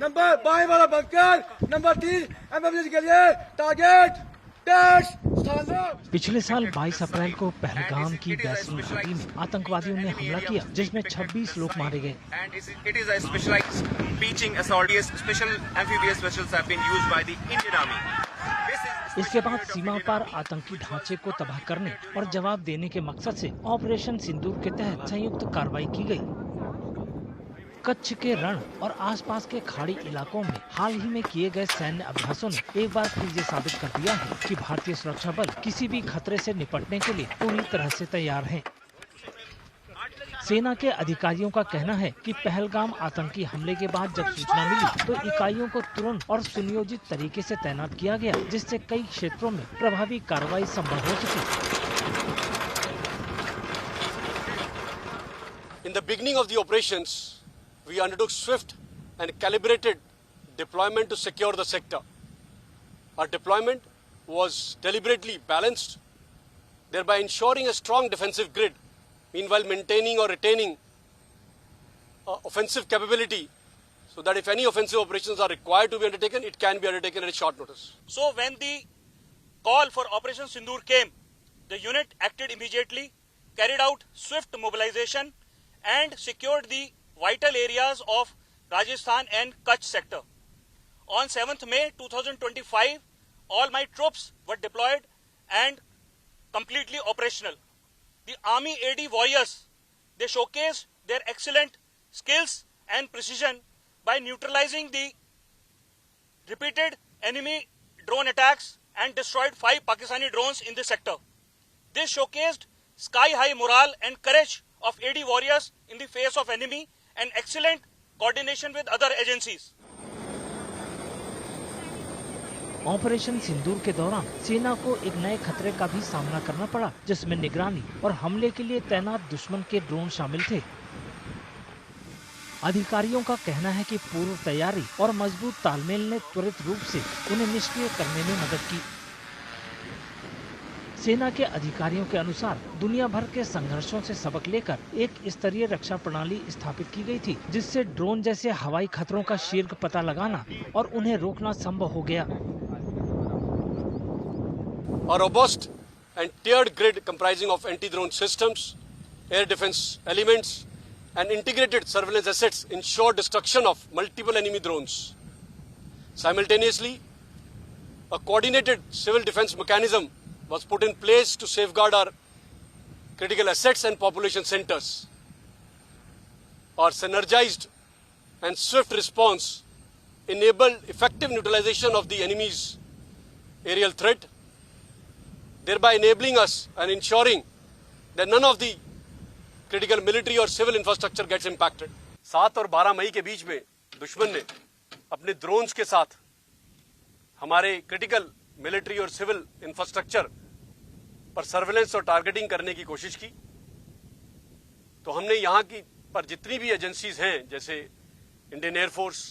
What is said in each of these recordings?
Number बाएं वाला bunker, number 3 MMG के लिए टारगेट डैश स्थान लो। पिछले साल 22 अप्रैल को पहलगाम की बैसुल घाटी में आतंकवादियों ने हमला किया, जिसमें 26 लोग मारे गए। इसके बाद सीमा पार आतंकी ढांचे को तबाह करने और जवाब देने के मकसद से ऑपरेशन सिंदूर के तहत संयुक्त कार्रवाई की गई। कच्छ के रण और आसपास के खाड़ी इलाकों में हाल ही में किए गए सैन्य अभ्यासों ने एक बार फिर ये साबित कर दिया है कि भारतीय सुरक्षा बल किसी भी खतरे से निपटने के लिए पूरी तरह से तैयार हैं। सेना के अधिकारियों का कहना है कि पहलगाम आतंकी हमले के बाद जब सूचना मिली तो इकाइयों को तुरंत और सुनियोजित तरीके से तैनात किया गया, जिससे कई क्षेत्रों में प्रभावी कार्रवाई संभव हो सकी। In the beginning of the operations, we undertook swift and calibrated deployment to secure the sector. Our deployment was deliberately balanced, thereby ensuring a strong defensive grid, meanwhile maintaining or retaining offensive capability, so that if any offensive operations are required to be undertaken, it can be undertaken at a short notice. So when the call for Operation Sindoor came, the unit acted immediately, carried out swift mobilization and secured the vital areas of Rajasthan and Kutch sector. On 7th May 2025, all my troops were deployed and completely operational. The Army AD warriors, they showcased their excellent skills and precision by neutralizing the repeated enemy drone attacks and destroyed 5 Pakistani drones in this sector. This showcased sky-high morale and courage of AD warriors in the face of enemy and excellent coordination with other agencies. Operation Sindoor के दौरान सेना को एक नए खतरे का भी सामना करना पड़ा, जिसमें निगरानी और हमले के लिए तैनात दुश्मन के ड्रोन शामिल थे। अधिकारियों का कहना है कि पूर्व तैयारी और मजबूत तालमेल ने त्वरित रूप से उन्हें निष्क्रिय करने में मदद की। सेना के अधिकारियों के अनुसार दुनिया भर के संघर्षों से सबक लेकर एक स्तरीय रक्षा प्रणाली स्थापित की गई थी, जिससे ड्रोन जैसे हवाई खतरों का शीघ्र पता लगाना और उन्हें रोकना संभव हो गया। A robust and tiered grid comprising of anti-drone systems, air defense elements and integrated surveillance assets ensure destruction of multiple enemy drones. Simultaneously, a coordinated civil defense mechanism was put in place to safeguard our critical assets and population centers. Our synergized and swift response enabled effective neutralization of the enemy's aerial threat, thereby enabling us and ensuring that none of the critical military or civil infrastructure gets impacted. 7 और 12 मई के बीच में दुश्मन ने अपने drones के साथ हमारे critical military और सिविल इंफ्रास्ट्रक्चर पर सर्वेलेंस और टारगेटिंग करने की कोशिश की। तो हमने यहाँ की पर जितनी भी एजेंसीज हैं, जैसे Indian air force,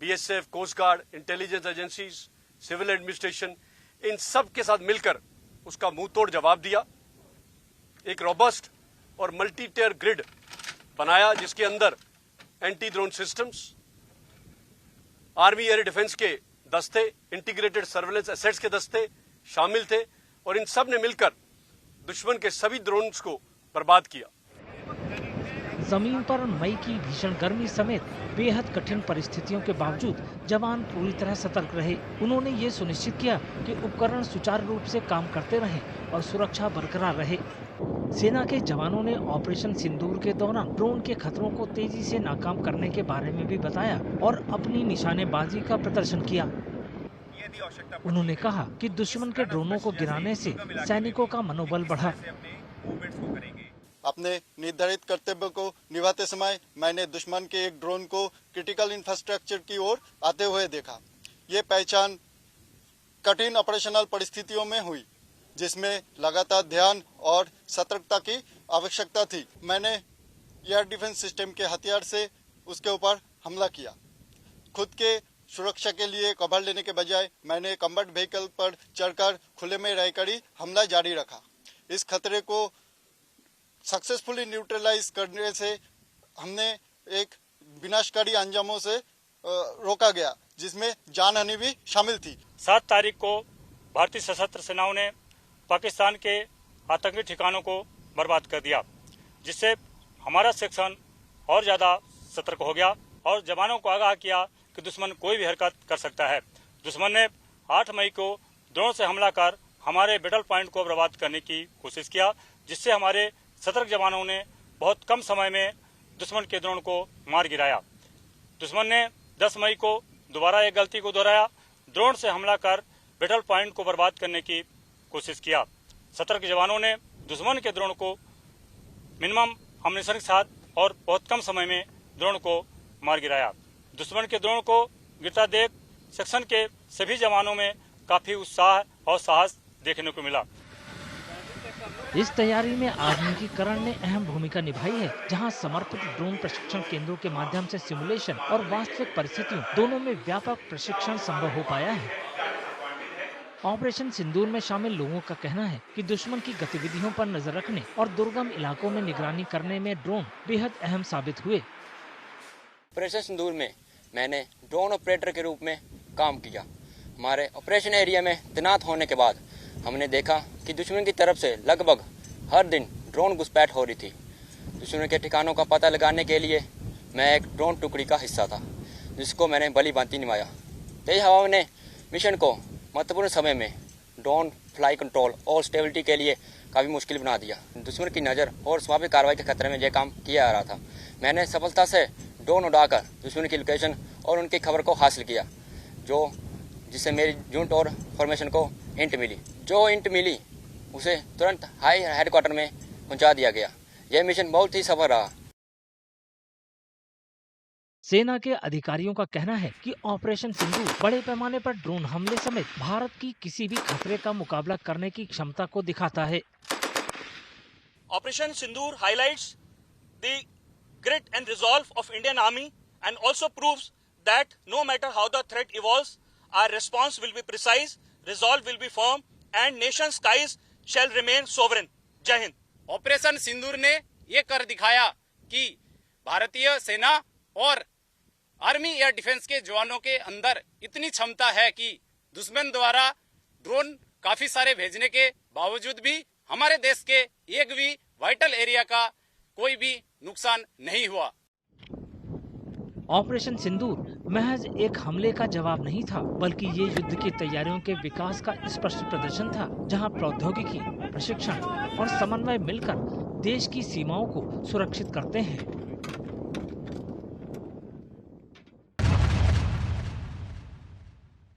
BSF, coast guard, intelligence agencies, civil administration, इन सब के साथ मिलकर उसका मुंह तोड़ जवाब दिया। एक रोबस्ट और मल्टी टियर ग्रिड बनाया, जिसके अंदर anti drone systems, army air defence के दस्ते, इंटीग्रेटेड सर्वेलेंस एसेट्स के दस्ते शामिल थे और इन सब ने मिलकर दुश्मन के सभी ड्रोन्स को बर्बाद किया। जमीन पर मई की भीषण गर्मी समेत बेहद कठिन परिस्थितियों के बावजूद जवान पूरी तरह सतर्क रहे। उन्होंने ये सुनिश्चित किया कि उपकरण सुचारू रूप से काम करते रहें और सुरक्षा बरकरार रहे। सेना के जवानों ने ऑपरेशन सिंदूर के दौरान ड्रोन के खतरों को तेजी से नाकाम करने के बारे में भी बताया और अपनी निशानेबाजी का प्रदर्शन किया। उन्होंने कहा कि दुश्मन के ड्रोनों को गिराने से सैनिकों का मनोबल बढ़ा। अपने निर्धारित कर्तव्य को निभाते समय मैंने दुश्मन के एक ड्रोन को क्रिटिकल इंफ्रास्ट्रक्चर की ओर आते हुए देखा। ये पहचान कठिन ऑपरेशनल परिस्थितियों में हुई, जिसमें लगातार ध्यान और सतर्कता की आवश्यकता थी। मैंने एयर डिफेंस सिस्टम के हथियार से उसके ऊपर हमला किया। खुद के सुरक्षा के लिए कवर लेने के बजाय मैंने कम्बैट व्हीकल पर चढ़कर खुले में रहकर ही हमला जारी रखा। इस खतरे को सक्सेसफुली न्यूट्रलाइज करने से हमने एक विनाशकारी अंजामों से रोका गया, जिसमें जानहानि भी शामिल थी। 7 तारीख को भारतीय सशस्त्र सेनाओं ने पाकिस्तान के आतंकी ठिकानों को बर्बाद कर दिया, जिससे हमारा सेक्शन और ज्यादा सतर्क हो गया और जवानों को आगाह किया कि दुश्मन कोई भी हरकत कर सकता है। दुश्मन ने 8 मई को ड्रोन से हमला कर हमारे बैटल पॉइंट को बर्बाद करने की कोशिश किया, जिससे हमारे सतर्क जवानों ने बहुत कम समय में दुश्मन के ड्रोन को मार गिराया। दुश्मन ने 10 मई को दोबारा एक गलती को दोहराया, ड्रोन से हमला कर बैटल पॉइंट को बर्बाद करने की कोशिश किया। सतर्क जवानों ने दुश्मन के ड्रोन को मिनिमम अम्यूनिशन के साथ और बहुत कम समय में ड्रोन को मार गिराया। दुश्मन के ड्रोन को गिरता देख सेक्शन के सभी जवानों में काफी उत्साह और साहस देखने को मिला। इस तैयारी में आधुनिकीकरण ने अहम भूमिका निभाई है, जहां समर्पित ड्रोन प्रशिक्षण केंद्रों के माध्यम से सिमुलेशन और वास्तविक परिस्थितियों दोनों में व्यापक प्रशिक्षण संभव हो पाया है। ऑपरेशन सिंदूर में शामिल लोगों का कहना है कि दुश्मन की गतिविधियों पर नजर रखने और दुर्गम इलाकों में निगरानी करने में ड्रोन बेहद अहम साबित हुए। ऑपरेशन सिंदूर में मैंने ड्रोन ऑपरेटर के रूप में काम किया। हमारे ऑपरेशन एरिया में तैनात होने के बाद हमने देखा कि दुश्मन की तरफ से लगभग हर दिन ड्रोन घुसपैठ हो रही थी। दुश्मन के ठिकानों का पता लगाने के लिए मैं एक ड्रोन टुकड़ी का हिस्सा था, जिसको मैंने भली भांति निभाया। तेज हवा ने मिशन को महत्वपूर्ण समय में ड्रोन फ्लाई कंट्रोल और स्टेबिलिटी के लिए काफ़ी मुश्किल बना दिया। दुश्मन की नज़र और स्वाभाविक कार्रवाई के खतरे में यह काम किया जा रहा था। मैंने सफलता से ड्रोन उड़ाकर दुश्मन की लोकेशन और उनकी खबर को हासिल किया, जिससे मेरी यूनिट और फॉर्मेशन को इंट मिली। जो इंट मिली उसे तुरंत हाई हेडक्वार्टर में पहुंचा दिया गया। यह मिशन बहुत ही सफल रहा। सेना के अधिकारियों का कहना है कि ऑपरेशन सिंदूर बड़े पैमाने पर ड्रोन हमले समेत भारत की किसी भी खतरे का मुकाबला करने की क्षमता को दिखाता है। Operation Sindoor highlights the grit and resolve of Indian Army and also proves that no matter how the threat evolves, our response will be precise, resolve will be firm and nation's skies shall remain sovereign. जय Hind. Operation सिंदूर ने ये कर दिखाया कि भारतीय सेना और army air defence के जवानों के अंदर इतनी क्षमता है कि दुश्मन द्वारा ड्रोन काफी सारे भेजने के बावजूद भी हमारे देश के एक भी वाइटल एरिया का कोई भी नुकसान नहीं हुआ। ऑपरेशन सिंदूर महज एक हमले का जवाब नहीं था, बल्कि ये युद्ध की तैयारियों के विकास का स्पष्ट प्रदर्शन था, जहां प्रौद्योगिकी, प्रशिक्षण और समन्वय मिलकर देश की सीमाओं को सुरक्षित करते हैं।